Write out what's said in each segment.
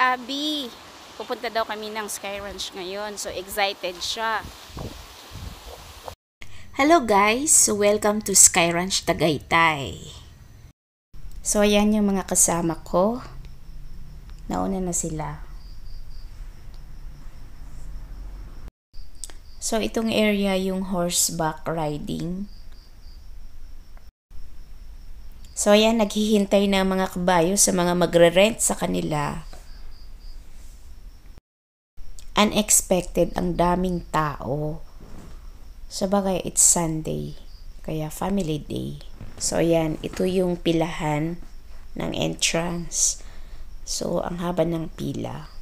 Abby. Pupunta daw kami ng Sky Ranch ngayon. So, excited siya. Hello guys! So, welcome to Sky Ranch Tagaytay. So, ayan yung mga kasama ko. Nauna na sila. So, itong area yung horseback riding. So, ayan, naghihintay na mga kabayo sa mga magre-rent sa kanila. Unexpected, ang daming tao. Sabagay, it's Sunday, kaya family day. So, ayan, ito yung pilahan ng entrance. So, ang haba ng pila.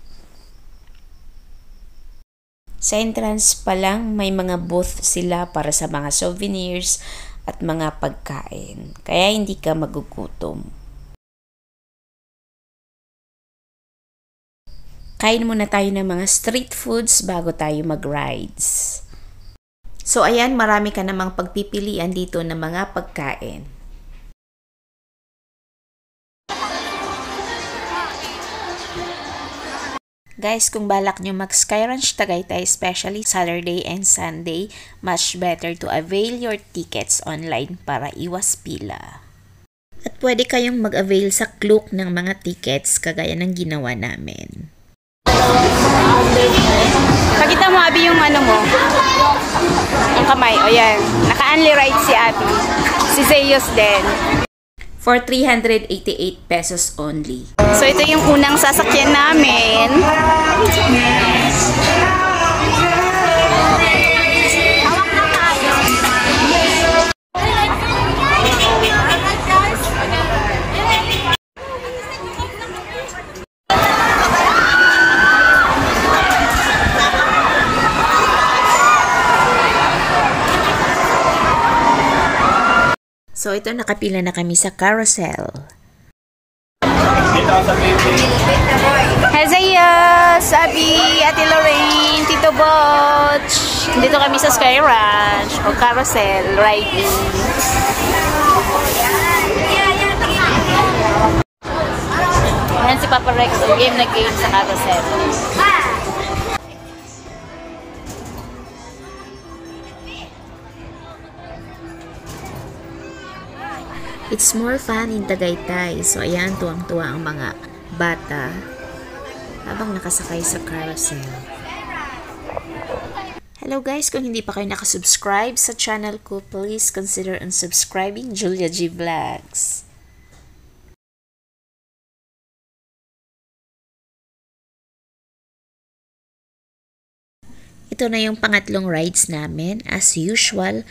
Sa entrance pa lang, may mga booth sila para sa mga souvenirs at mga pagkain. Kaya hindi ka magugutom. Kain muna tayo ng mga street foods bago tayo mag-rides. So ayan, marami ka namang pagpipilian dito ng mga pagkain. Guys, kung balak nyo mag-Sky Ranch Tagaytay, especially Saturday and Sunday, much better to avail your tickets online para iwas pila. At pwede kayong mag-avail sa Klook ng mga tickets kagaya ng ginawa namin. Pakita mo, Abby, yung ano mo. Yung kamay. O yan. Naka-only ride si Abby. Si Zeus din. For 388 pesos only. So, ito yung unang sasakyan namin. So, ito nakapila na kami sa carousel. Hezeus, Abby, Ate Lorraine, Tito Botch. Dito kami sa Sky Ranch o carousel riding. Ayan si Papa Rex, game na game sa carousel. It's more fun in Tagaytay. So, ayan, tuwang-tuwa ang mga bata habang nakasakay sa carousel. Hello guys, kung hindi pa kayo nakasubscribe sa channel ko, please consider unsubscribing Julia G Vlogs. Ito na yung pangatlong rides namin. As usual,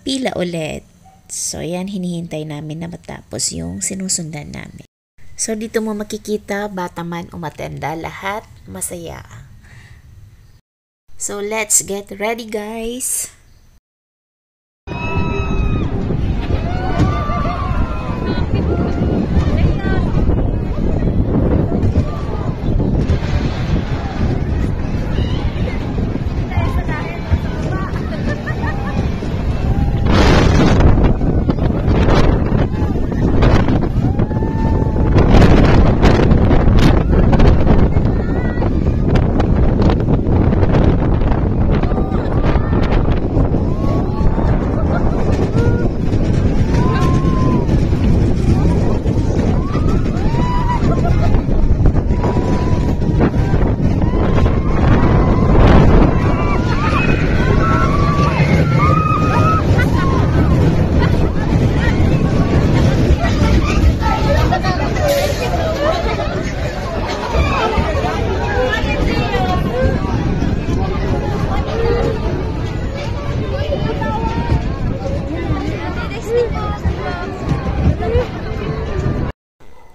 pila ulit. So, ayan, hinihintay namin na matapos yung sinusundan namin. So, dito mo makikita, bata man o matanda, lahat masaya. So, let's get ready, guys!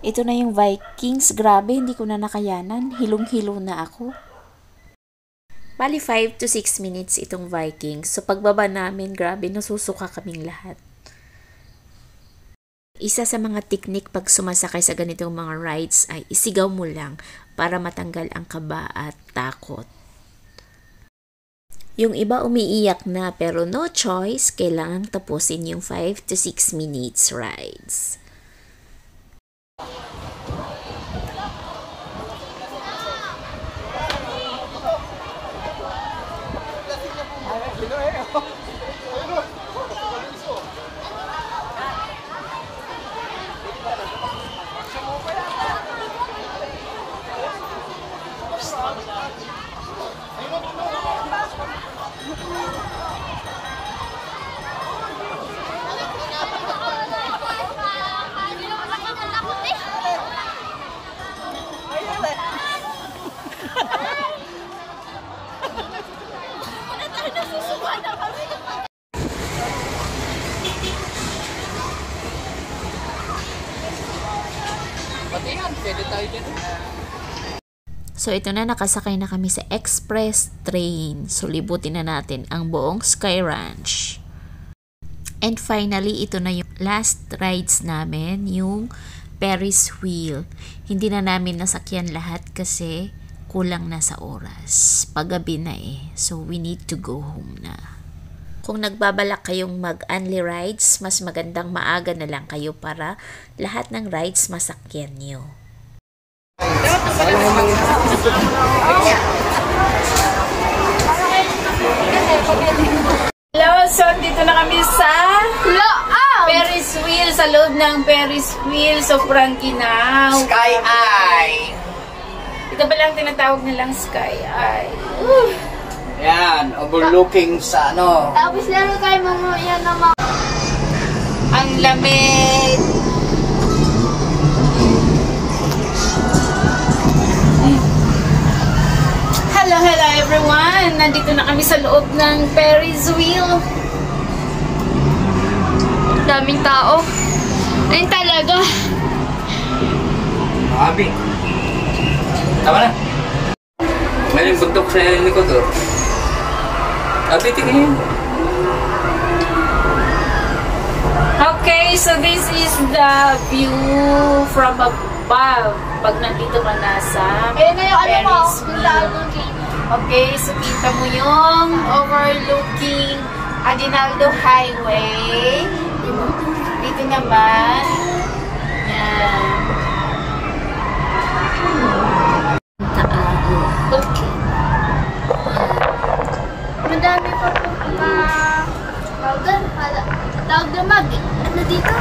Ito na yung Vikings. Grabe, hindi ko na nakayanan. Hilong-hilo na ako. Bali 5 to 6 minutes itong Vikings. So pagbaba namin, grabe, nasusuka kaming lahat. Isa sa mga teknik pag sumasakay sa ganitong mga rides ay isigaw mo lang para matanggal ang kaba at takot. Yung iba umiiyak na pero no choice, kailangang tapusin yung 5 to 6 minutes rides. So ito na, nakasakay na kami sa express train. So libutin na natin ang buong Sky Ranch. And finally, ito na yung last rides namin, yung Ferris wheel. Hindi na namin nasakyan lahat kasi kulang na sa oras. Paggabi na eh. So we need to go home na. Kung nagbabalak kayong mag-only rides, mas magandang maaga na lang kayo para lahat ng rides masakyan nyo. Hello, so dito na kami sa Ferris wheel, sa loob ng Ferris wheel. Sobrang ginaw. Sky Eye. Ito ba lang tinatawag nilang Sky Eye? Yan, overlooking sa ano. Tapos laro kayo mga yan naman. Ang lamig. Hello everyone! Nandito na kami sa loob ng Ferris wheel. Daming tao. Ayun talaga. Abi. Tama na. May bundok sa likod oh. Abi, tingin. Okay, so this is the view from above. Pag nandito ka na sa Ayun na yung ano mo, Ferris yung wheel. looking. Okay, so kita mo yung overlooking Aguinaldo Highway. Dito naman. Yan. Okay. Madami pa po tawag na mag. Ano dito?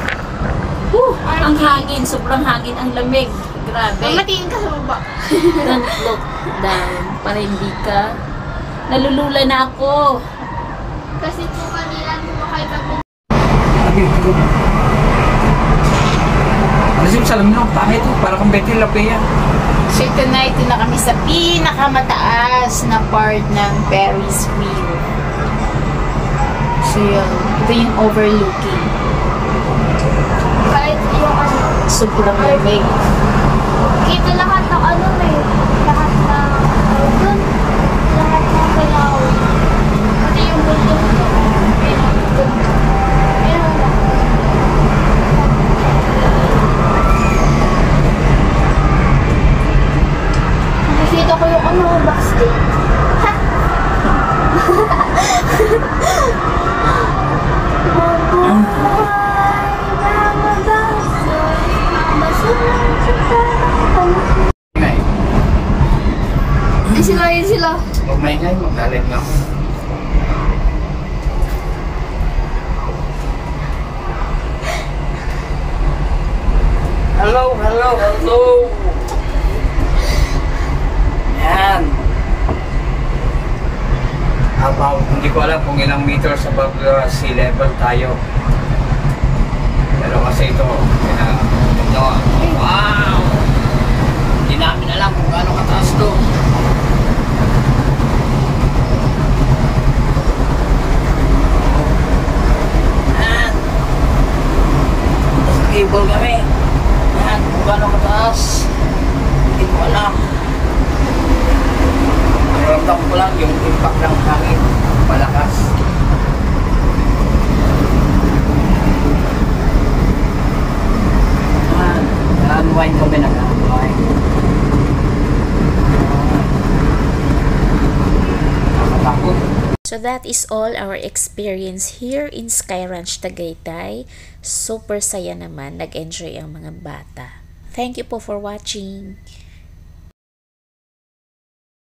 Ang hangin, sobrang hangin, ang lamig. Grabe. Matingin ka sa baba. Don't look down para hindi ka nalulula na ako. Kasi po kanila makakita Abi. Ano siya salam nyo? Pangit oh. Para kang Betty Lapea. So tonight na kami sa pinakamataas na part ng Ferris wheel. So yun, ito yung overlooking. kahit yung ano. Sobrang lamig. Kita lahat ng ano eh. Lahat ng dun. Lahat ng galaw. Pati yung bundok. Ayun lang. Nakikita ko yung ano, backstage. Ha! Yun sila. Huwag maingay, maglalag na ako. Hello. Yan. About, hindi ko alam kung ilang meters above sea level tayo. Pero kasi ito, wow! Hindi namin alam kung gaano kataas to. Yan. Nasa cable kami. Yan, kung gaano kataas. Hindi ko alam. Ramdam ko lang yung impact ng hangin. Malakas. Nag-unwind kami, nag-unwind. Nakatakot. So that is all our experience here in Sky Ranch Tagaytay. Super saya naman, nag-enjoy ang mga bata. Thank you po for watching.